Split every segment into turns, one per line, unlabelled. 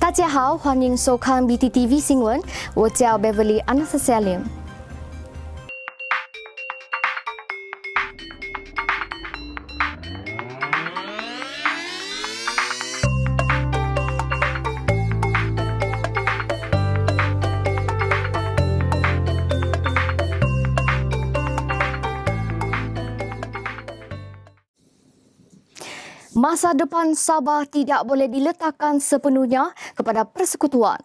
大家好，欢迎收看 BTTV 新闻，我叫 Beverly Anastasia Lim。Masa depan Sabah tidak boleh diletakkan sepenuhnya kepada persekutuan.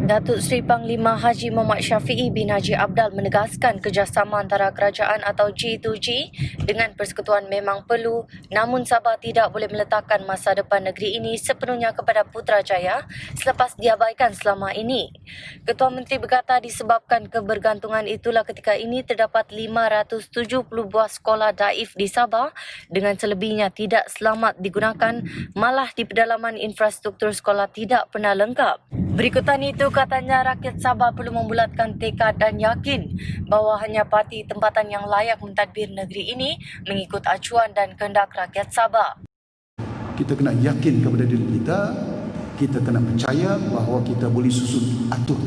Datuk Seri Panglima Haji Muhammad Syafiee bin Haji Abdal menegaskan kerjasama antara kerajaan atau G2G dengan persekutuan memang perlu, namun Sabah tidak boleh meletakkan masa depan negeri ini sepenuhnya kepada Putrajaya selepas diabaikan selama ini. Ketua Menteri berkata disebabkan kebergantungan itulah ketika ini terdapat 570 buah sekolah daif di Sabah dengan selebihnya tidak selamat digunakan, malah di pedalaman infrastruktur sekolah tidak pernah lengkap. Berikutan itu, katanya rakyat Sabah perlu membulatkan tekad dan yakin bahawa hanya parti tempatan yang layak mentadbir negeri ini mengikut acuan dan kehendak rakyat Sabah.
Kita kena yakin kepada diri kita kena percaya bahawa kita boleh susun atur.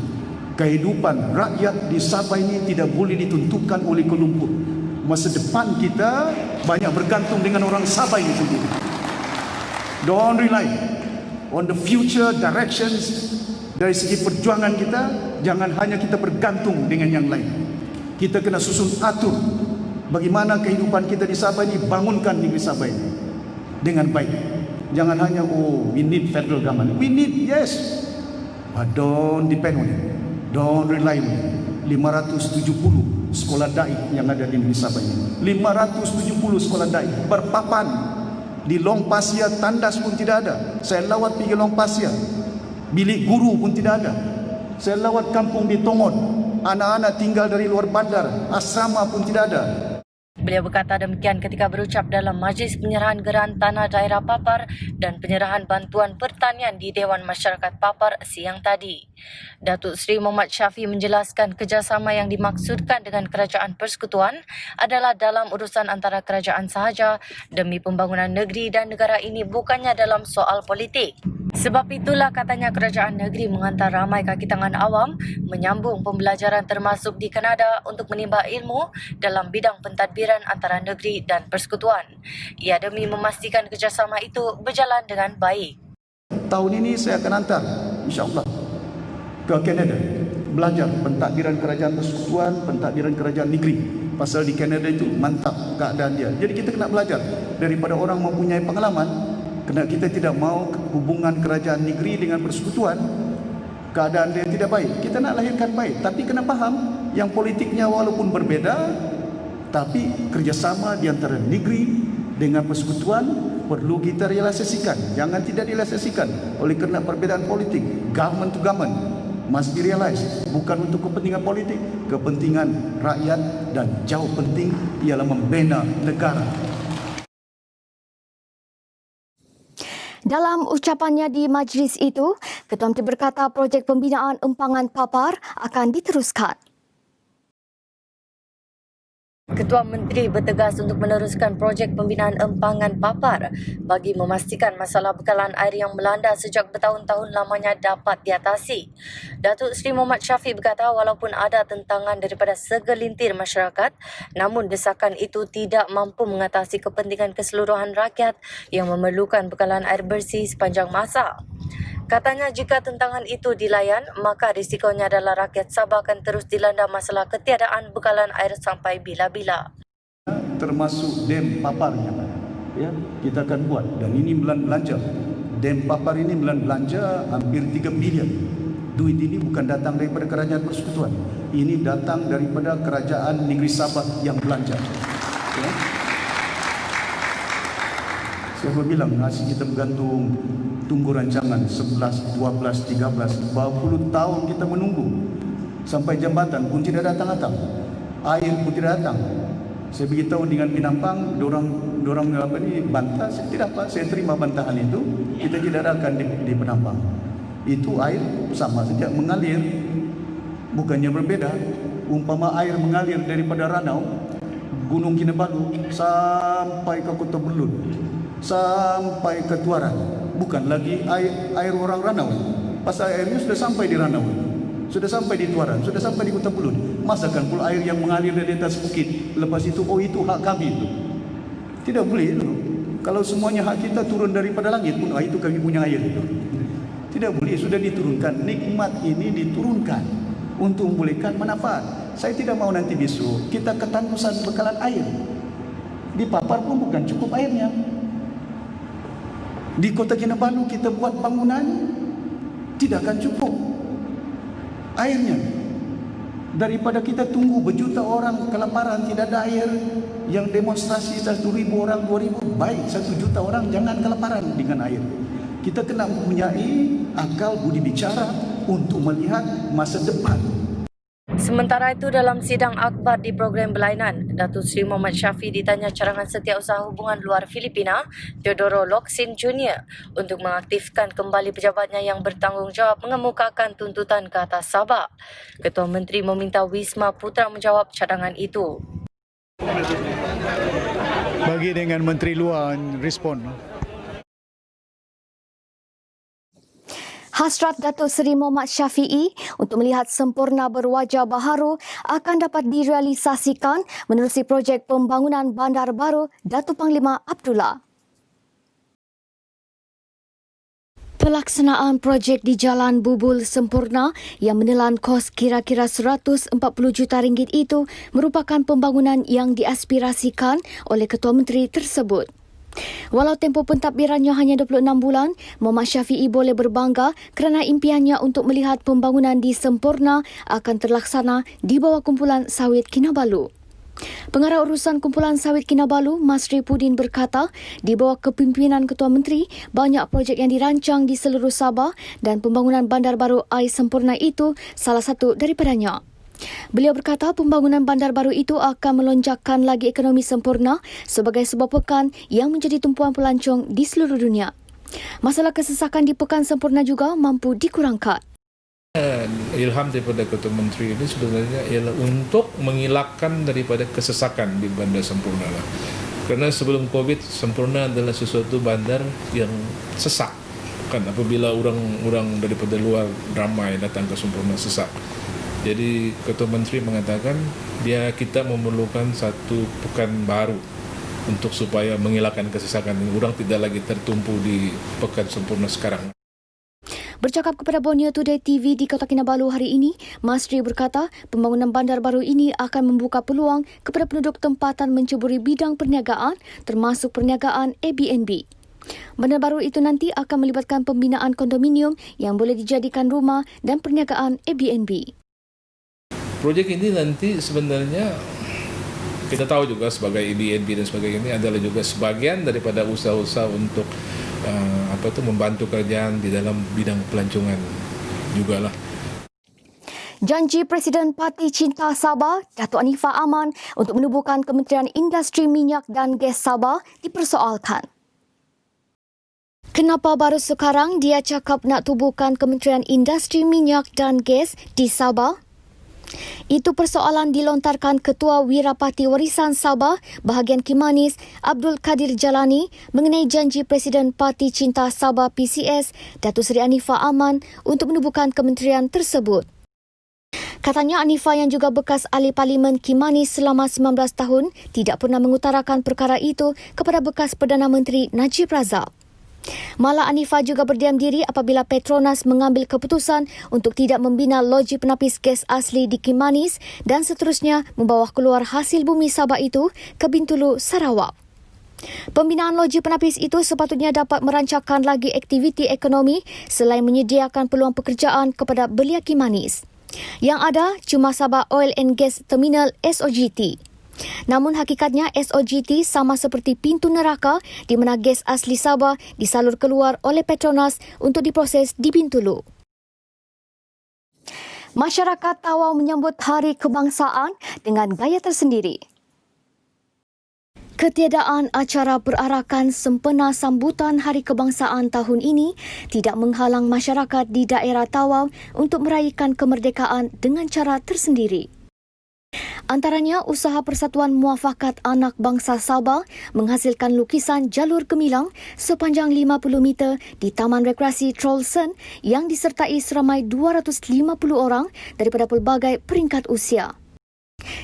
Kehidupan rakyat di Sabah ini tidak boleh ditentukan oleh Kuala Lumpur. Masa depan kita banyak bergantung dengan orang Sabah ini sendiri. Don't rely on the future directions. Dari segi perjuangan kita, jangan hanya kita bergantung dengan yang lain. Kita kena susun atur bagaimana kehidupan kita di Sabah ini, bangunkan negeri Sabah ini dengan baik. Jangan hanya, we need federal government. We need, yes. But don't depend on it. Don't rely on it. 570 sekolah da'i yang ada di negeri Sabah ini. 570 sekolah da'i berpapan. Di Long Pasir, tandas pun tidak ada. Saya lawat pergi Long Pasir, bilik guru pun tidak ada. Saya lawat kampung di Tongon, anak-anak tinggal dari luar bandar, asrama pun tidak ada.
Beliau berkata demikian ketika berucap dalam Majlis Penyerahan Geran Tanah Daerah Papar dan Penyerahan Bantuan Pertanian di Dewan Masyarakat Papar siang tadi. Datuk Seri Muhammad Syafiee menjelaskan kerjasama yang dimaksudkan dengan kerajaan persekutuan adalah dalam urusan antara kerajaan sahaja demi pembangunan negeri dan negara ini, bukannya dalam soal politik. Sebab itulah katanya kerajaan negeri menghantar ramai kaki tangan awam menyambung pembelajaran termasuk di Kanada untuk menimba ilmu dalam bidang pentadbiran antara negeri dan persekutuan. Ia demi memastikan kerjasama itu berjalan dengan baik.
Tahun ini saya akan hantar, insyaAllah, ke Kanada belajar pentadbiran kerajaan persekutuan, pentadbiran kerajaan negeri. Pasal di Kanada itu mantap keadaan dia. Jadi kita kena belajar daripada orang mempunyai pengalaman. Kerana kita tidak mahu hubungan kerajaan negeri dengan persekutuan keadaan dia tidak baik. Kita nak lahirkan baik, tapi kena faham yang politiknya walaupun berbeza, tapi kerjasama di antara negeri dengan persekutuan perlu kita realisasikan. Jangan tidak realisasikan oleh kerana perbezaan politik. Government to government must be realized. Bukan untuk kepentingan politik, kepentingan rakyat, dan jauh penting ialah membina negara.
Dalam ucapannya di majlis itu, Ketua Menteri berkata projek pembinaan empangan Papar akan diteruskan.
Ketua Menteri bertegas untuk meneruskan projek pembinaan empangan Papar bagi memastikan masalah bekalan air yang melanda sejak bertahun-tahun lamanya dapat diatasi. Datuk Seri Muhammad Syafiee berkata walaupun ada tentangan daripada segelintir masyarakat, namun desakan itu tidak mampu mengatasi kepentingan keseluruhan rakyat yang memerlukan bekalan air bersih sepanjang masa. Katanya jika tentangan itu dilayan, maka risikonya adalah rakyat Sabah akan terus dilanda masalah ketiadaan bekalan air sampai bila-bila.
Termasuk dam Papar yang ada, ya, kita akan buat, dan ini belanja. Dam Papar ini belanja hampir 3 bilion. Duit ini bukan datang daripada kerajaan persekutuan. Ini datang daripada kerajaan negeri Sabah yang belanja. Ya. Saya bilang nasi kita bergantung, tunggu rancangan 11, 12, 13, berapa puluh tahun kita menunggu. Sampai jambatan pun tidak datang-datang. Air pun tidak datang. Saya beritahu dengan Pinampang, dorang apa ni bantah, saya tidak apa, saya terima bantahan itu, kita tidak akan di Pinampang. Itu air sama saja mengalir, bukannya berbeda. Umpama air mengalir daripada Ranau, Gunung Kinabalu sampai ke Kota Belud, sampai ke Tuaran. Bukan lagi air orang Ranau. Pasal airnya sudah sampai di Ranau, sudah sampai di Tuaran, sudah sampai di Kota Belud. Masakan pula air yang mengalir dari atas bukit. Lepas itu, oh itu hak kami itu. Tidak boleh itu. Kalau semuanya hak kita turun daripada langit pun, itu kami punya air itu. Tidak boleh, sudah diturunkan. Nikmat ini diturunkan untuk membolehkan manfaat. Saya tidak mau nanti besok kita ketandusan bekalan air. Di Papar pun bukan cukup airnya. Di Kota Kinabalu kita buat bangunan, tidak akan cukup airnya. Daripada kita tunggu berjuta orang kelaparan tidak ada air, yang demonstrasi 1.000 orang, 2.000, baik 1 juta orang jangan kelaparan dengan air. Kita kena mempunyai akal budi bicara untuk melihat masa depan.
Sementara itu, dalam sidang akbar di program berlainan, Datuk Seri Muhammad Shafie ditanya carangan Setiausaha Hubungan Luar Filipina, Teodoro Locsin Jr. untuk mengaktifkan kembali pejabatnya yang bertanggungjawab mengemukakan tuntutan ke atas Sabah. Ketua Menteri meminta Wisma Putra menjawab cadangan itu.
Bagi dengan Menteri Luar respon.
Hasrat Datuk Seri Muhammad Shafie untuk melihat sempurna berwajah baharu akan dapat direalisasikan menerusi projek pembangunan bandar baru Datuk Panglima Abdullah. Pelaksanaan projek di Jalan Bubul sempurna yang menelan kos kira-kira 140 juta ringgit itu merupakan pembangunan yang diaspirasikan oleh Ketua Menteri tersebut. Walau tempoh pentadbirannya hanya 26 bulan, Muhammad Shafie boleh berbangga kerana impiannya untuk melihat pembangunan di Sempurna akan terlaksana di bawah Kumpulan Sawit Kinabalu. Pengarah urusan Kumpulan Sawit Kinabalu, Masri Pudin berkata, di bawah kepimpinan Ketua Menteri, banyak projek yang dirancang di seluruh Sabah dan pembangunan bandar baru Air Sempurna itu salah satu daripadanya. Beliau berkata pembangunan bandar baru itu akan melonjakkan lagi ekonomi Sempurna sebagai sebuah pekan yang menjadi tumpuan pelancong di seluruh dunia. Masalah kesesakan di Pekan Sempurna juga mampu dikurangkan.
Ilham daripada Ketua Menteri ini sebenarnya ialah untuk mengelakkan daripada kesesakan di Bandar Sempurna lah. Kerana sebelum COVID, Sempurna adalah sesuatu bandar yang sesak. Kan apabila orang-orang daripada luar ramai datang ke Sempurna sesak. Jadi Ketua Menteri mengatakan kita memerlukan satu pekan baru untuk supaya mengelakkan kesesakan ini. Orang tidak lagi tertumpu di Pekan Sempurna sekarang.
Bercakap kepada Borneo Today TV di Kota Kinabalu hari ini, Masri berkata pembangunan bandar baru ini akan membuka peluang kepada penduduk tempatan menceburi bidang perniagaan termasuk perniagaan Airbnb. Bandar baru itu nanti akan melibatkan pembinaan kondominium yang boleh dijadikan rumah dan perniagaan Airbnb.
Projek ini nanti sebenarnya kita tahu juga sebagai Airbnb dan sebagainya adalah juga sebagian daripada usaha-usaha untuk membantu kerjaan di dalam bidang pelancongan jugalah.
Janji Presiden Parti Cinta Sabah, Datuk Anifah Aman untuk menubuhkan Kementerian Industri Minyak dan Gas Sabah dipersoalkan. Kenapa baru sekarang dia cakap nak tubuhkan Kementerian Industri Minyak dan Gas di Sabah? Itu persoalan dilontarkan Ketua Wirapati Warisan Sabah bahagian Kimanis Abdul Kadir Jalani mengenai janji Presiden Parti Cinta Sabah PCS Datuk Seri Anifah Aman untuk menubuhkan kementerian tersebut. Katanya Anifah yang juga bekas ahli Parlimen Kimanis selama 19 tahun tidak pernah mengutarakan perkara itu kepada bekas Perdana Menteri Najib Razak. Malah Anifah juga berdiam diri apabila Petronas mengambil keputusan untuk tidak membina loji penapis gas asli di Kimanis dan seterusnya membawa keluar hasil bumi Sabah itu ke Bintulu, Sarawak. Pembinaan loji penapis itu sepatutnya dapat merancangkan lagi aktiviti ekonomi selain menyediakan peluang pekerjaan kepada belia Kimanis. Yang ada cuma Sabah Oil and Gas Terminal SOGT. Namun hakikatnya SOGT sama seperti pintu neraka di mana gas asli Sabah disalur keluar oleh Petronas untuk diproses di Bintulu. Masyarakat Tawau menyambut Hari Kebangsaan dengan gaya tersendiri. Ketiadaan acara perarakan sempena sambutan Hari Kebangsaan tahun ini tidak menghalang masyarakat di daerah Tawau untuk meraihkan kemerdekaan dengan cara tersendiri. Antaranya, usaha Persatuan Muafakat Anak Bangsa Sabah menghasilkan lukisan jalur gemilang sepanjang 50 meter di Taman Rekreasi Trollson yang disertai seramai 250 orang daripada pelbagai peringkat usia.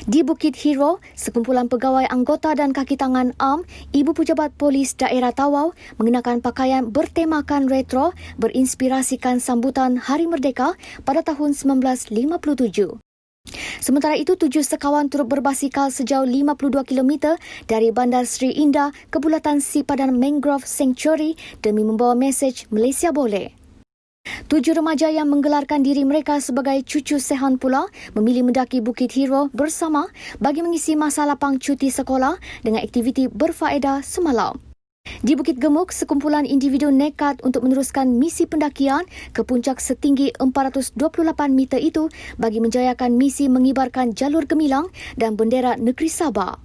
Di Bukit Hero, sekumpulan pegawai anggota dan kaki tangan AM, Ibu Pejabat Polis Daerah Tawau mengenakan pakaian bertemakan retro berinspirasikan sambutan Hari Merdeka pada tahun 1957. Sementara itu, 7 sekawan turut berbasikal sejauh 52 km dari Bandar Sri Indah ke Bulatan Sipadan Mangrove Sanctuary demi membawa mesej Malaysia Boleh. 7 remaja yang menggelarkan diri mereka sebagai cucu Sehan pula memilih mendaki Bukit Hero bersama bagi mengisi masa lapang cuti sekolah dengan aktiviti berfaedah semalam. Di Bukit Gemuk, sekumpulan individu nekat untuk meneruskan misi pendakian ke puncak setinggi 428 meter itu bagi menjayakan misi mengibarkan jalur gemilang dan bendera negeri Sabah.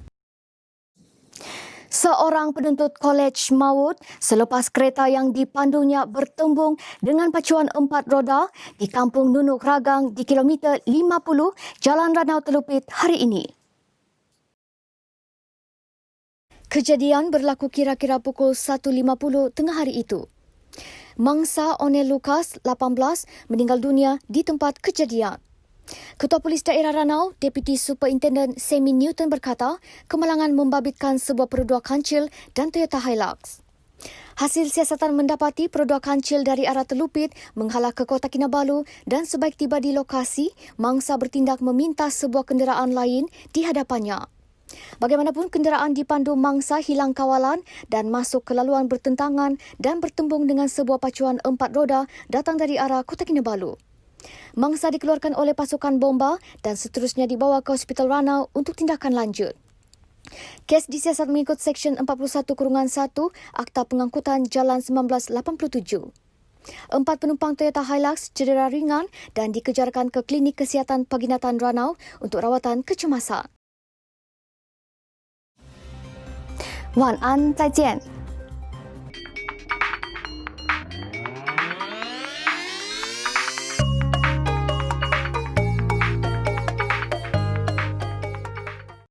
Seorang penuntut kolej maut selepas kereta yang dipandunya bertembung dengan pacuan 4 roda di Kampung Nunuk Ragang di kilometer 50 Jalan Ranau Telupit hari ini. Kejadian berlaku kira-kira pukul 1.50 tengah hari itu. Mangsa Onel Lucas, 18, meninggal dunia di tempat kejadian. Ketua Polis Daerah Ranau, Deputi Superintendent Semi Newton berkata, kemalangan membabitkan sebuah perodua kancil dan Toyota Hilux. Hasil siasatan mendapati perodua kancil dari arah Telupit menghalau ke Kota Kinabalu dan sebaik tiba di lokasi, mangsa bertindak meminta sebuah kenderaan lain di hadapannya. Bagaimanapun, kenderaan dipandu mangsa hilang kawalan dan masuk ke laluan bertentangan dan bertembung dengan sebuah pacuan 4 roda datang dari arah Kota Kinabalu. Mangsa dikeluarkan oleh pasukan bomba dan seterusnya dibawa ke Hospital Ranau untuk tindakan lanjut. Kes disiasat mengikut Seksyen 41-1 Akta Pengangkutan Jalan 1987. 4 penumpang Toyota Hilux cedera ringan dan dikejarkan ke Klinik Kesihatan Paginatan Ranau untuk rawatan kecemasan. 晚安，再见。